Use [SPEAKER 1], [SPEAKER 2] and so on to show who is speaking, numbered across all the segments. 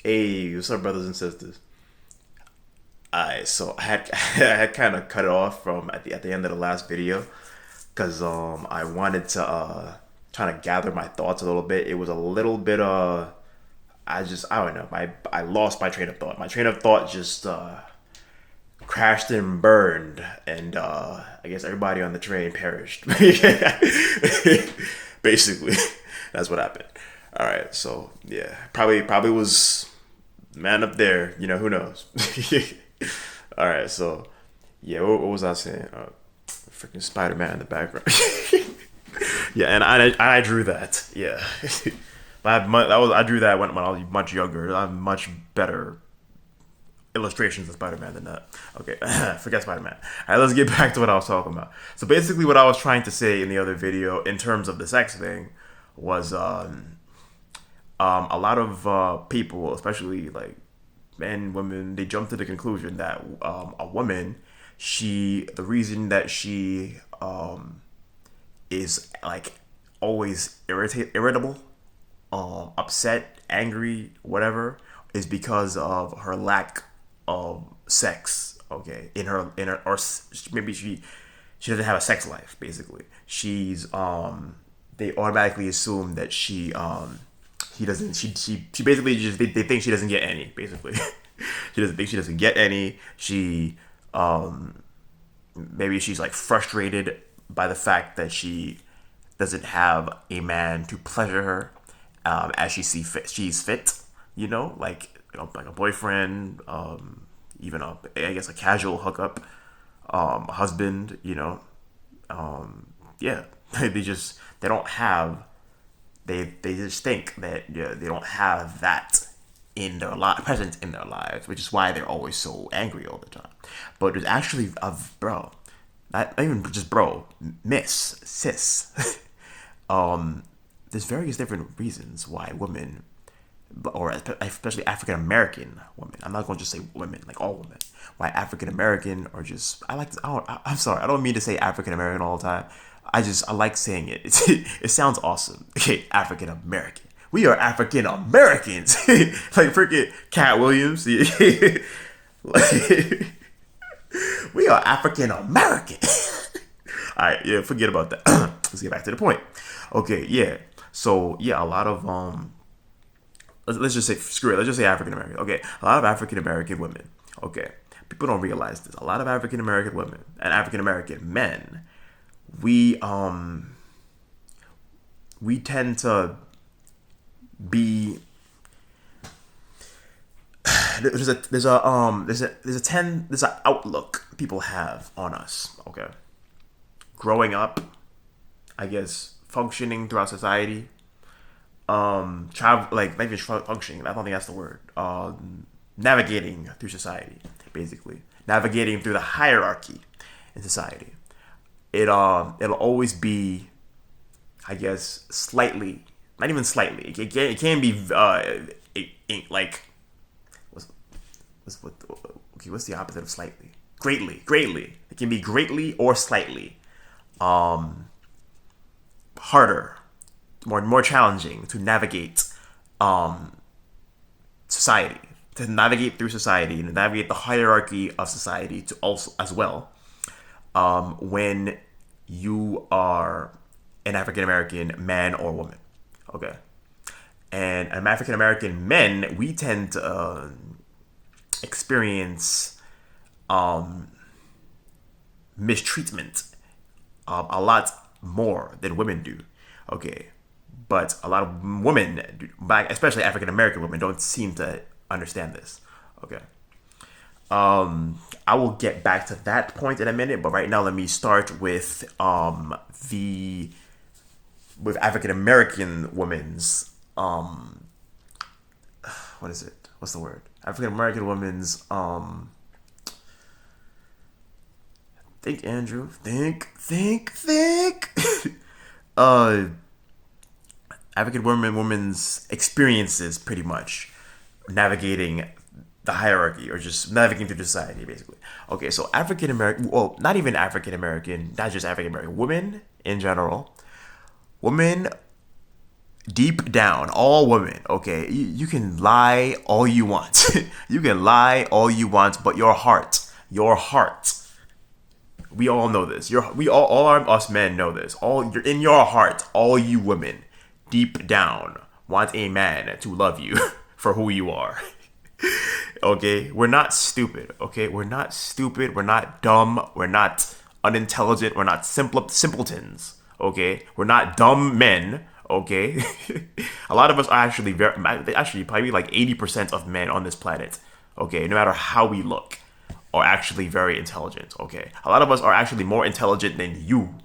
[SPEAKER 1] Hey, what's up, brothers and sisters? Alright, so I had kind of cut it off from at the end of the last video because I wanted to try to gather my thoughts a little bit. It was a little bit I don't know, I lost my train of thought. My train of thought just crashed and burned, and I guess everybody on the train perished. Basically, that's what happened. All right, so yeah, probably was man up there. Who knows? All right, so yeah, what was I saying? Freaking Spider Man in the background. Yeah, and I drew that. Yeah, I drew that when I was much younger. I have much better illustrations of Spider-Man than that. Okay, forget Spider-Man. All right, let's get back to what I was talking about. So basically, what I was trying to say in the other video, in terms of the sex thing, was a lot of people, especially like men, women, they jump to the conclusion that a woman, the reason that she is like always irritable, upset, angry, whatever, is because of her lack of sex. Okay, in her, or maybe she doesn't have a sex life. Basically, she's they automatically assume that she doesn't she basically just they think she doesn't get any. Basically, she doesn't think she doesn't get any. She maybe she's like frustrated by the fact that she doesn't have a man to pleasure her as she's fit, like a boyfriend, even I guess a casual hookup, a husband, yeah. They don't have they just think that, yeah, they don't have that in their present in their lives, which is why they're always so angry all the time. But there's actually a bro, not even just bro, miss, sis. There's various different reasons why women, or especially African American women, I'm not going to just say women, like all women, why African American, or just, I like to, I'm sorry, I don't mean to say African American all the time. I like saying it. It sounds awesome. Okay, African American. We are African Americans. Like freaking Cat Williams. Like, we are African American. All right, yeah, forget about that. Let's get back to the point. Okay, yeah. So yeah, a lot of let's just say, screw it. Let's just say African American. Okay, a lot of African American women. Okay, people don't realize this. A lot of African American women and African American men, we we tend to be there's an outlook people have on us. Okay, growing up, I guess, functioning throughout society, travel, like not even functioning. I don't think that's the word. Navigating through society, basically navigating through the hierarchy in society. It'll always be, I guess, slightly, not even slightly. It can be like what okay, what's the opposite of slightly? Greatly. It can be greatly or slightly harder, more challenging to navigate society, to navigate through society, to navigate the hierarchy of society, to also as well, when you are an African American man or woman. Okay, and African American men, we tend to experience mistreatment a lot more than women do. Okay, but a lot of women, especially African American women, don't seem to understand this. Okay, I will get back to that point in a minute, but right now let me start with the with African American women's what is it? What's the word? African American women's think, Andrew. Think. uh African women's experiences, pretty much navigating the hierarchy, or just navigating through society, basically. Okay, so African American, well, not even African American, not just African American, women in general, women deep down, all women, okay, you can lie all you want. You can lie all you want, but your heart, we all know this. We all us men know this. All you're in your heart, all you women, deep down, want a man to love you for who you are. Okay, we're not stupid. Okay, we're not stupid. We're not dumb. We're not unintelligent. We're not simpletons. Okay, we're not dumb men. Okay, a lot of us are actually actually probably like 80% of men on this planet. Okay, no matter how we look, are actually very intelligent. Okay, a lot of us are actually more intelligent than you.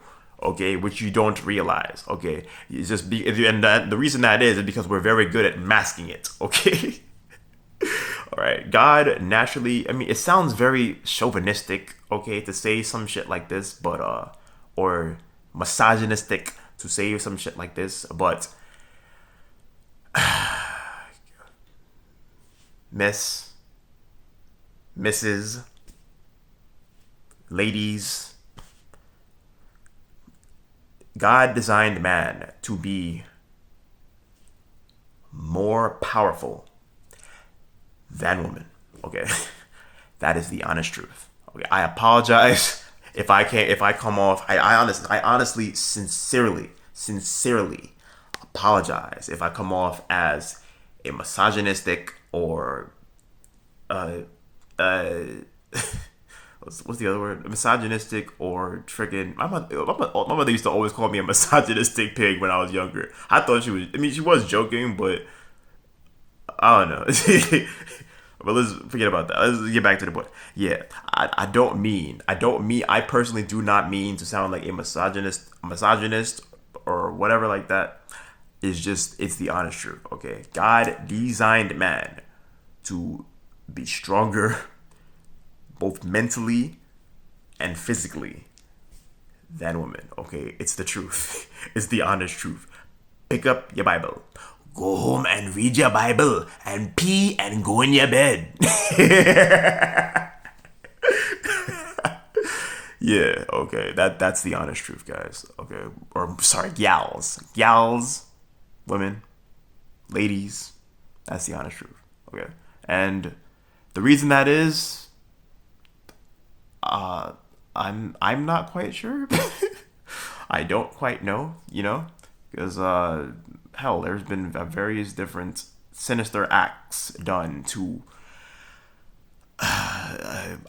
[SPEAKER 1] Okay, which you don't realize. Okay, it's just and the reason that is because we're very good at masking it. Okay. All right, God naturally. I mean, it sounds very chauvinistic, okay, to say some shit like this, but or misogynistic to say some shit like this, but Miss, Mrs., ladies, God designed man to be more powerful than woman. Okay, that is the honest truth. Okay, I apologize if I come off. I honestly, sincerely apologize if I come off as a misogynistic or uh uh. What's the other word? Misogynistic or freaking. My mother used to always call me a misogynistic pig when I was younger. I thought she was. I mean, she was joking, but I don't know. But let's forget about that. Let's get back to the point. Yeah, I personally do not mean to sound like a misogynist or whatever like that. It's the honest truth. Okay, God designed man to be stronger, both mentally and physically, than women. Okay, it's the truth. It's the honest truth. Pick up your Bible. Go home and read your Bible and pee and go in your bed. Yeah, okay. That's the honest truth, guys. Okay. Or sorry, gals. Gals, women, ladies. That's the honest truth. Okay. And the reason that is I'm not quite sure. I don't quite know, because hell, there's been various different sinister acts done to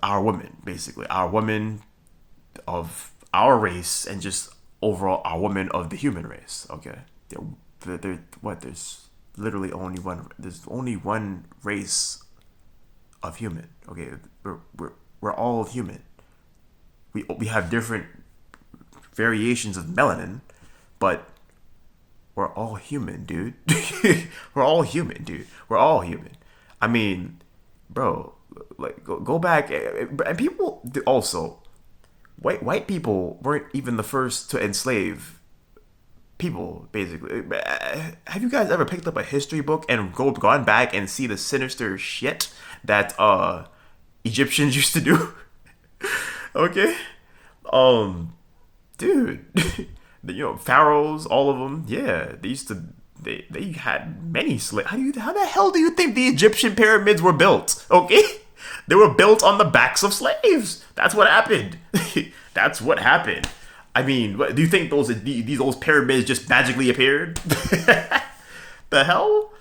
[SPEAKER 1] our women, basically our women of our race, and just overall our women of the human race. Okay, there's literally only one. There's only one race of human. Okay, we're all human. We have different variations of melanin, but we're all human, dude. We're all human, dude. We're all human. I mean, bro, like go back, and people also white people weren't even the first to enslave people. Basically, have you guys ever picked up a history book and gone back and see the sinister shit that Egyptians used to do? Okay, dude. Pharaohs, all of them. Yeah, they used to. They had many slaves. How the hell do you think the Egyptian pyramids were built? Okay, they were built on the backs of slaves. That's what happened. That's what happened. I mean, do you think those pyramids just magically appeared? The hell?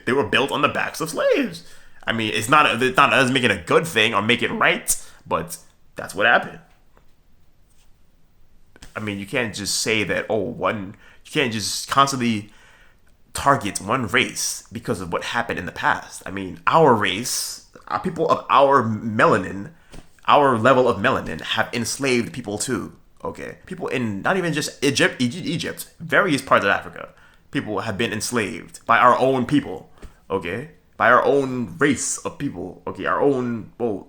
[SPEAKER 1] They were built on the backs of slaves. I mean, it's not us making a good thing or make it right, but that's what happened. I mean, you can't just say that, you can't just constantly target one race because of what happened in the past. I mean, our race, people of our melanin, our level of melanin have enslaved people too. Okay. People in not even just Egypt, various parts of Africa, people have been enslaved by our own people. Okay. By our own race of people. Okay. Our own, our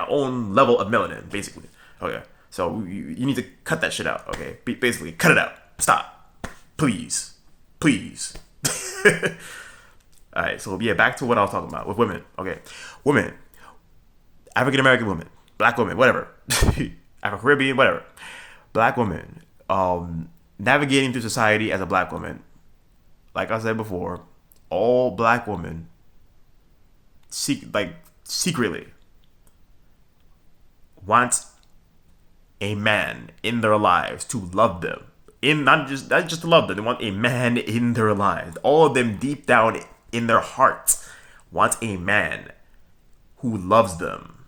[SPEAKER 1] own level of melanin, basically. Okay. So you need to cut that shit out, okay? Basically, cut it out. Stop. Please. Alright, so yeah, back to what I was talking about with women. Okay. Women. African American women. Black women, whatever. Afro-Caribbean, whatever. Black women. Navigating through society as a black woman. like I said before, all black women secretly want a man in their lives to love them. In not just to love them, they want a man in their lives. All of them deep down in their hearts want a man who loves them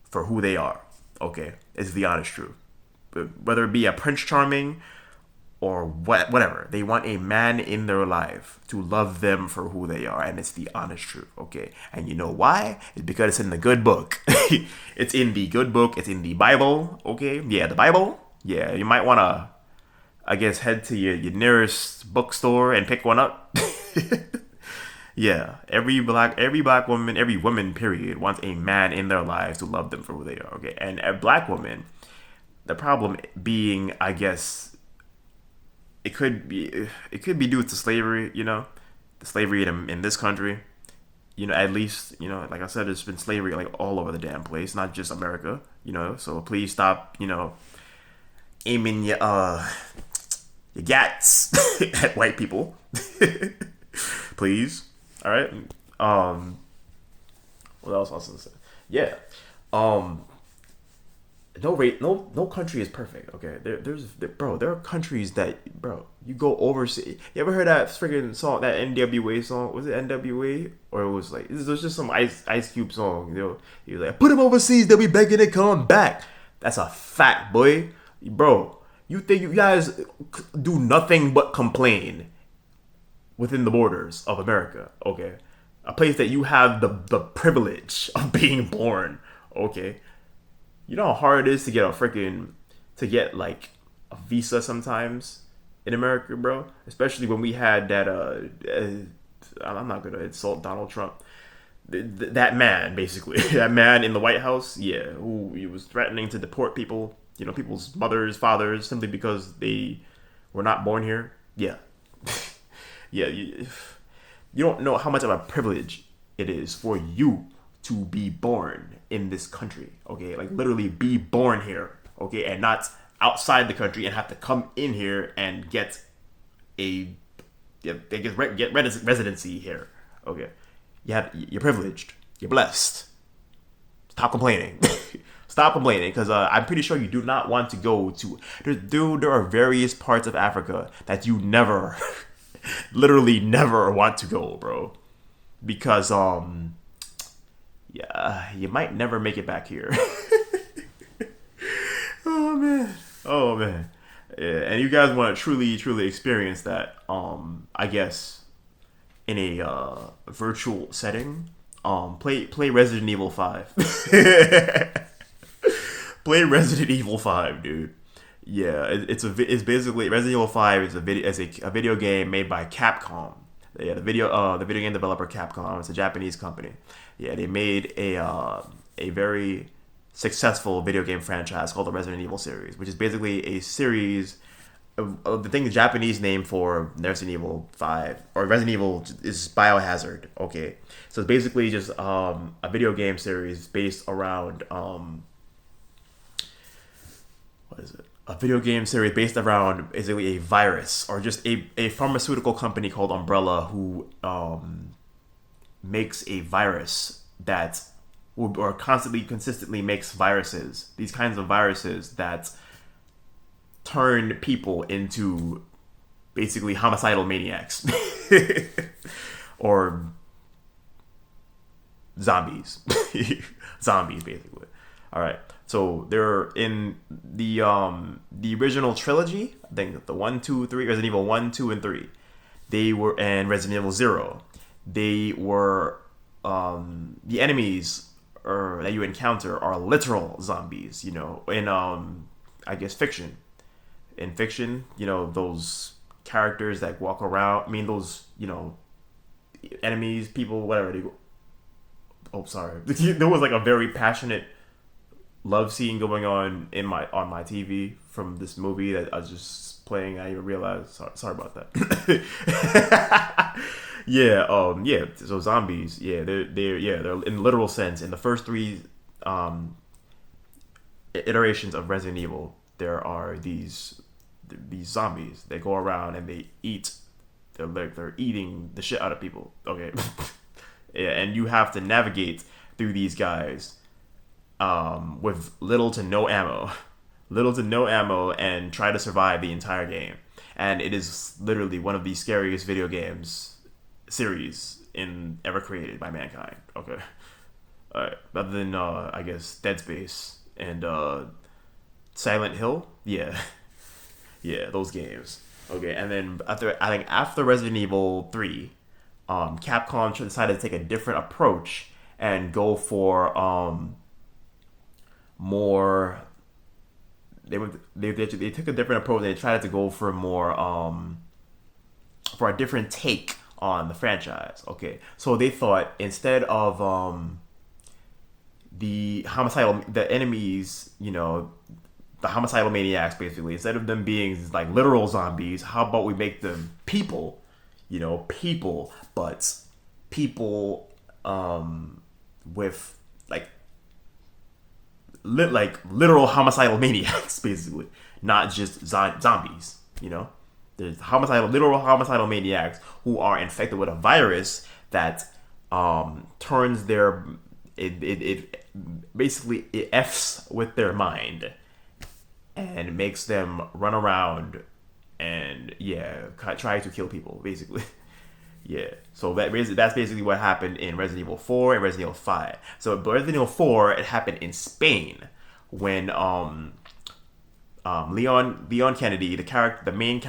[SPEAKER 1] for who they are. Okay, it's the honest truth. Whether it be a Prince Charming or whatever, they want a man in their life to love them for who they are, and it's the honest truth. Okay, and you know why? It's because it's in the good book. It's in the good book. It's in the Bible. Okay, yeah, the Bible. Yeah, you might want to, I guess, head to your nearest bookstore and pick one up. Yeah, every black woman, every woman, period, wants a man in their lives to love them for who they are. Okay, and a black woman, the problem being, I guess, it could be due to slavery. The slavery in this country. At least, like I said, there's been slavery like all over the damn place, not just America. So please stop, aiming your gats at white people, please. All right. What else was I gonna say? Yeah. No country is perfect. Okay. There are countries that, bro, you go overseas. You ever heard that freaking song, that NWA song? Was it NWA or it was just some Ice Cube song? He was like, put them overseas, they'll be begging to come back. That's a fact, boy, bro. You think you guys do nothing but complain within the borders of America, okay? A place that you have the privilege of being born, okay? You know how hard it is to get like a visa sometimes in America, bro? Especially when we had that, I'm not gonna insult Donald Trump. That man, basically, that man in the White House, yeah, who he was threatening to deport people, people's mothers, fathers, simply because they were not born here. Yeah. Yeah, you don't know how much of a privilege it is for you to be born in this country, okay? Like, literally be born here, okay? And not outside the country and have to come in here and get residency here, okay? You're privileged. You're blessed. Stop complaining. Stop complaining, because I'm pretty sure you do not want to go to... There are various parts of Africa that you never... literally never want to go, bro, because yeah, you might never make it back here. Oh man, yeah. And you guys want to truly experience that, I guess, in a virtual setting, play Resident Evil 5. Play Resident Evil 5, dude. Yeah, it's basically Resident Evil 5 is a video game made by Capcom. Yeah, the video game developer Capcom. It's a Japanese company. Yeah, they made a very successful video game franchise called the Resident Evil series, which is basically a series of the thing the Japanese name for Resident Evil 5 or Resident Evil is Biohazard. Okay, so it's basically just a video game series based around what is it? A video game series based around basically a virus, or just a pharmaceutical company called Umbrella who makes a virus that or consistently makes viruses, these kinds of viruses that turn people into basically homicidal maniacs or zombies. Zombies, basically. All right. So they're in the original trilogy. I think the 1, 2, 3, Resident Evil 1, 2, and 3. They were, and Resident Evil 0. They were the enemies that you encounter are literal zombies. In I guess fiction. In fiction, those characters that walk around. I mean, those enemies, people, whatever. Oh, sorry. There was like a very passionate love scene going on on my TV from this movie that I was just playing. I even realized. Sorry about that. Yeah. So zombies. Yeah, they're in literal sense. In the first 3 iterations of Resident Evil, there are these zombies. They go around and they eat they're eating the shit out of people. Okay, yeah, and you have to navigate through these guys with little to no ammo, and try to survive the entire game. And it is literally one of the scariest video games series in ever created by mankind. Okay, other than I guess Dead Space and Silent Hill. Yeah, yeah, those games. Okay, and then after Resident Evil 3, Capcom decided to take a different approach and go for more. They took a different approach. They tried to go for more for a different take on the franchise. Okay, so they thought instead of the enemies, the homicidal maniacs, basically, instead of them being like literal zombies, how about we make them people? People, but people with like literal homicidal maniacs, basically, not just zombies. There's literal homicidal maniacs who are infected with a virus that turns it basically it f's with their mind and makes them run around and try to kill people, basically. Yeah, so that's basically what happened in Resident Evil 4 and Resident Evil 5. So Resident Evil 4, it happened in Spain when Leon Kennedy, the main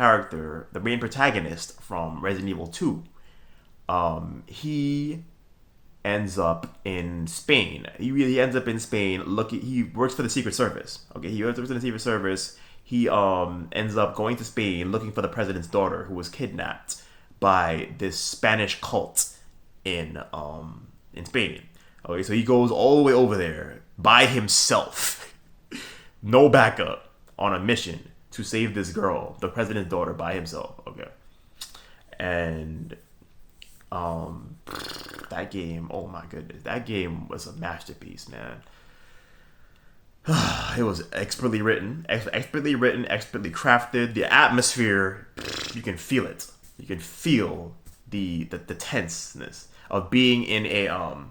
[SPEAKER 1] protagonist from Resident Evil 2, he ends up in Spain. He really ends up in Spain. He works for the Secret Service. Okay, he works for the Secret Service. He ends up going to Spain looking for the president's daughter who was kidnapped by this Spanish cult in Spain. Okay, so he goes all the way over there by himself, no backup, on a mission to save this girl, the president's daughter, by himself. Okay, and that game, oh my goodness, that game was a masterpiece, man. It was expertly written, expertly crafted. The atmosphere, you can feel it. You can feel the tenseness of being in an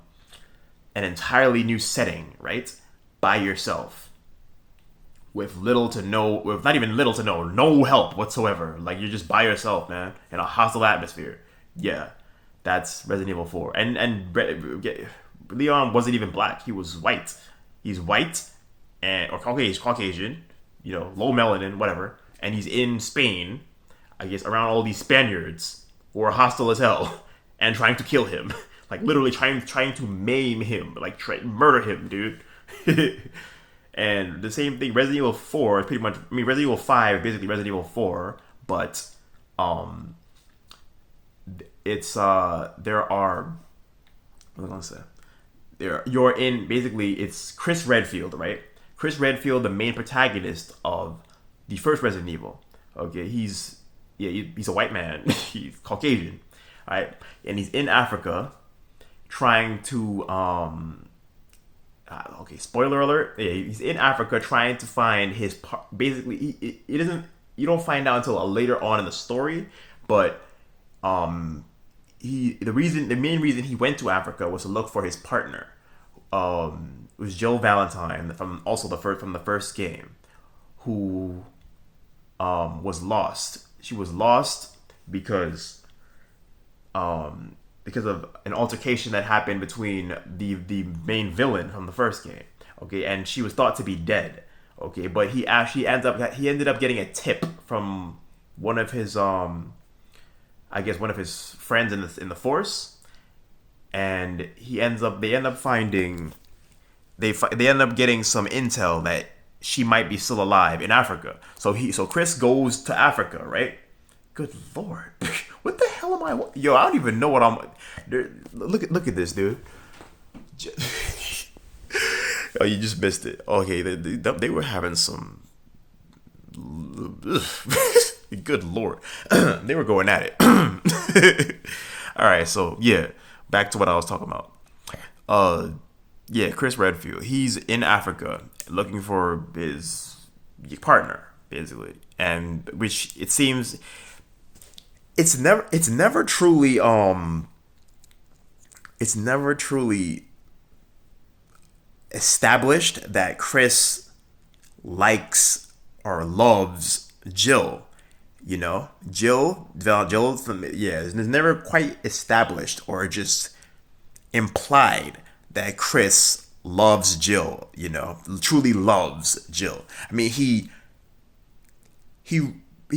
[SPEAKER 1] entirely new setting, right? By yourself. With not even little to no help whatsoever. Like, you're just by yourself, man, in a hostile atmosphere. Yeah, that's Resident Evil 4. And Leon wasn't even black. He was white. He's white or Caucasian, low melanin, whatever. And he's in Spain, I guess, around all these Spaniards who are hostile as hell and trying to kill him. Like, literally trying to maim him, like murder him, dude. And the same thing, Resident Evil 4 is pretty much, Resident Evil 5 is basically Resident Evil 4, but it's there are, what was I gonna say? You're in, basically, it's Chris Redfield, right? Chris Redfield, the main protagonist of the first Resident Evil. Okay, he's a white man. He's Caucasian, right? And he's in Africa trying to okay, spoiler alert. Yeah, he's in Africa trying to find his basically it isn't, you don't find out until later on in the story, but the main reason he went to Africa was to look for his partner. It was Jill Valentine from the first game, who was lost. She was lost because of an altercation that happened between the main villain from the first game. Okay, and she was thought to be dead. Okay, but he ended up getting a tip from one of his one of his friends in the force, and they end up getting some intel that she might be still alive in Africa. So Chris goes to Africa, right? Good lord, what the hell am I? Yo, I don't even know what I'm. Look at this, dude. Oh, you just missed it. Okay, they were having some. Good lord, they were going at it. All right, so yeah, back to what I was talking about. Yeah, Chris Redfield. He's in Africa looking for his partner, basically, and which it seems it's never truly it's never truly established that Chris likes or loves Jill. Jill, yeah, it's never quite established or just implied that Chris loves Jill, truly loves Jill. I mean, he he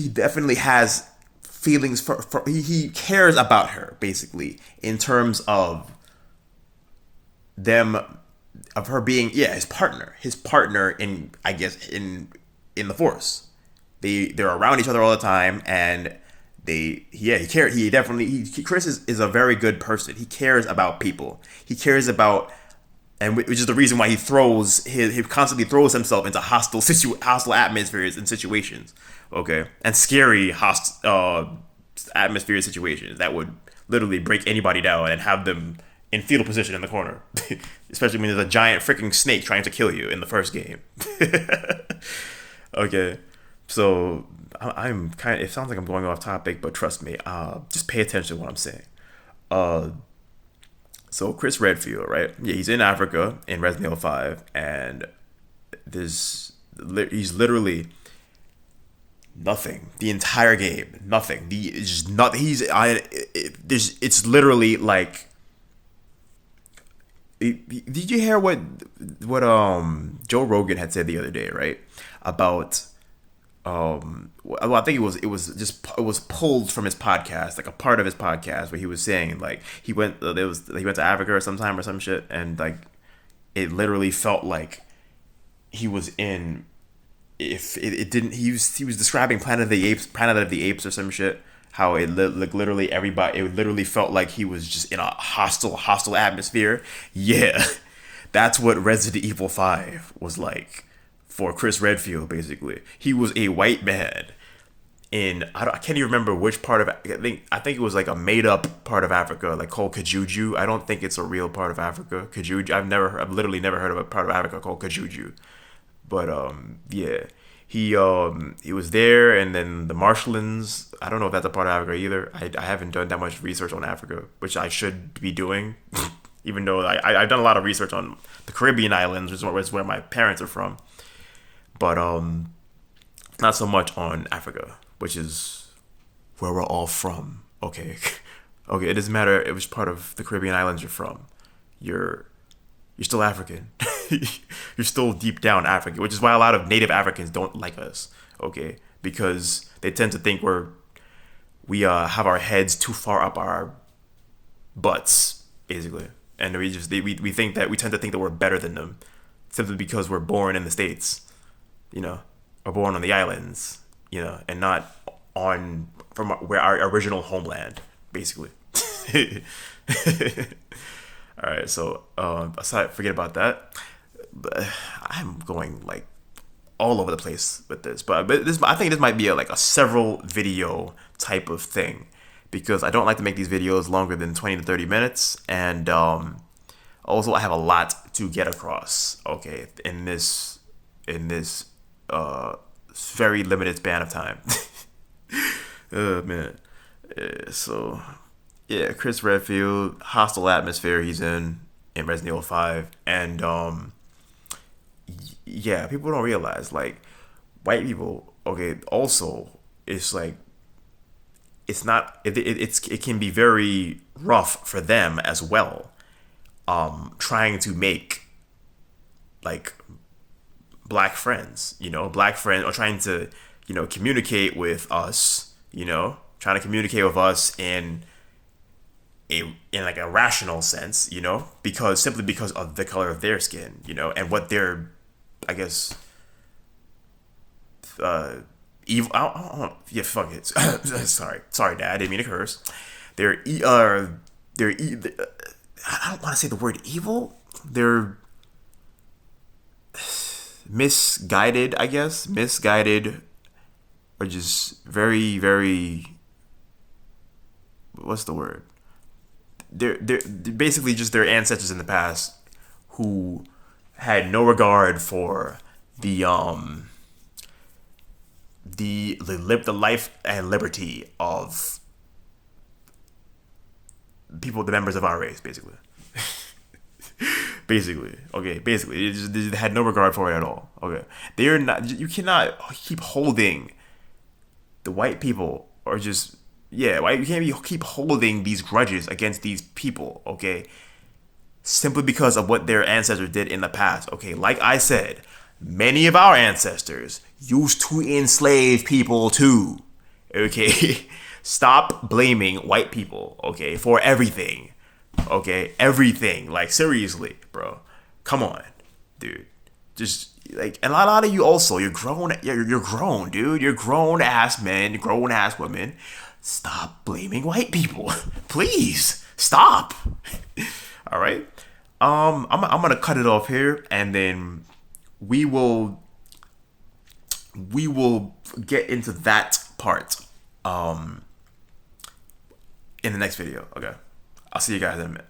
[SPEAKER 1] definitely has feelings for he cares about her basically in terms of them of her being his partner in I guess in the force. They're around each other all the time, and he cares. He definitely Chris is a very good person. He cares about people. He cares about, and which is the reason why he constantly throws himself into hostile atmospheres and situations. Okay, and scary hostile atmosphere situations that would literally break anybody down and have them in fetal position in the corner. Especially when there's a giant freaking snake trying to kill you in the first game. Okay, so I'm kind of. It sounds like I'm going off topic, but trust me. Just pay attention to what I'm saying. Uh, so Chris Redfield, right? Yeah, he's in Africa in Resident Evil 5, and he's literally nothing the entire game. Nothing. It's just not. It's literally like. Did you hear what Joe Rogan had said the other day, right? About well, I think it was pulled from his podcast, like a part of his podcast where he was saying like he went to Africa or sometime or some shit, and like it literally felt like he was in if it didn't he was describing Planet of the Apes or some shit, how like literally everybody it literally felt like he was just in a hostile atmosphere. Yeah. That's what Resident Evil 5 was like for Chris Redfield. Basically, he was a white man in I can't even remember which part of I think it was like a made up part of Africa, like called Kajuju. I don't think it's a real part of Africa. Kajuju. I've literally never heard of a part of Africa called Kajuju. But yeah, he was there, and then the Marshlands. I don't know if that's a part of Africa either. I haven't done that much research on Africa, which I should be doing. Even though I've done a lot of research on the Caribbean islands, which is where my parents are from, but not so much on Africa, which is where we're all from. Okay, okay, it doesn't matter which part of the Caribbean islands you're from. You're you're still African. You're still deep down African, which is why a lot of native Africans don't like us. Okay, because they tend to think we have our heads too far up our butts, basically, and we think that we tend to think that we're better than them, simply because we're born in the states, you know, or born on the islands, and not on from where our original homeland, basically. All right, so aside, forget about that. But I'm going like all over the place with this, but this I think this might be like a several video type of thing, because I don't like to make these videos longer than 20 to 30 minutes, and also I have a lot to get across. Okay, in this very limited span of time. Oh man. So yeah, Chris Redfield, hostile atmosphere he's in Resident Evil 5, and yeah, people don't realize like white people. Okay, also it's like it's not it can be very rough for them as well. Trying to make like black friends, or trying to communicate with us. Trying to communicate with us in like a rational sense, because simply because of the color of their skin, and what they're, I guess, evil. Yeah, fuck it. Sorry, Dad. I didn't mean to curse. They're I don't want to say the word evil. They're misguided, I guess, or just very, very. What's the word? They're basically just their ancestors in the past who had no regard for the life and liberty of people, the members of our race, basically. Basically, okay, basically, they had no regard for it at all. Okay, they're not. You cannot keep holding the white people, or just yeah, why you can't keep holding these grudges against these people. Okay, simply because of what their ancestors did in the past. Okay, like I said, many of our ancestors used to enslave people too. Okay, stop blaming white people. Okay, for everything. Okay, everything. Like seriously, bro. Come on, dude. Just like, and a lot of you also, you're grown. You're grown, dude. You're grown ass men, grown ass women. Stop blaming white people, please. Stop. All right. I'm gonna cut it off here, and then we will we will get into that part in the next video. Okay. I'll see you guys in a minute.